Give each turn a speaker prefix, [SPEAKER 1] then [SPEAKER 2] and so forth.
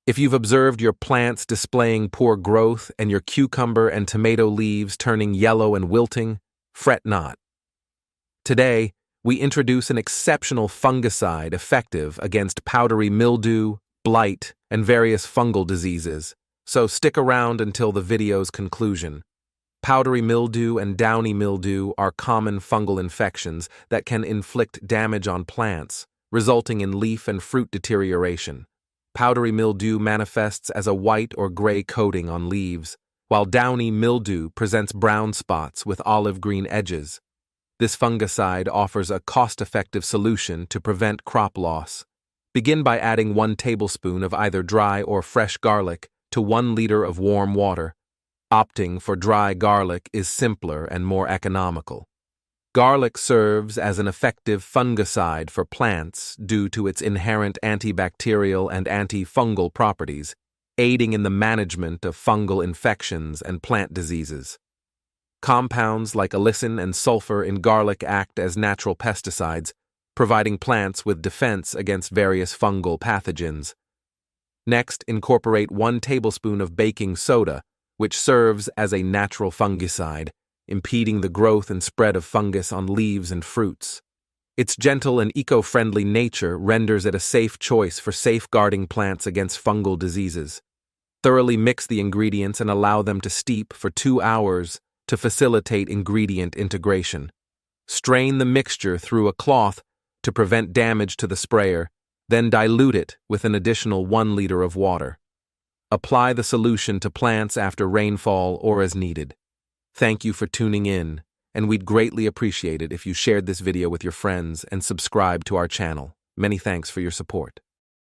[SPEAKER 1] If you've observed your plants displaying poor growth and your cucumber and tomato leaves turning yellow and wilting, fret not. Today, we introduce an exceptional fungicide effective against powdery mildew, blight, and various fungal diseases, so stick around until the video's conclusion. Powdery mildew and downy mildew are common fungal infections that can inflict damage on plants, resulting in leaf and fruit deterioration. Powdery mildew manifests as a white or gray coating on leaves, while downy mildew presents brown spots with olive-green edges. This fungicide offers a cost-effective solution to prevent crop loss. Begin by adding 1 tablespoon of either dry or fresh garlic to 1 liter of warm water. Opting for dry garlic is simpler and more economical. Garlic serves as an effective fungicide for plants due to its inherent antibacterial and antifungal properties, aiding in the management of fungal infections and plant diseases. Compounds like allicin and sulfur in garlic act as natural pesticides, providing plants with defense against various fungal pathogens. Next, incorporate 1 tablespoon of baking soda, which serves as a natural fungicide, impeding the growth and spread of fungus on leaves and fruits. Its gentle and eco-friendly nature renders it a safe choice for safeguarding plants against fungal diseases. Thoroughly mix the ingredients and allow them to steep for 2 hours to facilitate ingredient integration. Strain the mixture through a cloth to prevent damage to the sprayer, then dilute it with an additional 1 liter of water. Apply the solution to plants after rainfall or as needed. Thank you for tuning in, and we'd greatly appreciate it if you shared this video with your friends and subscribed to our channel. Many thanks for your support.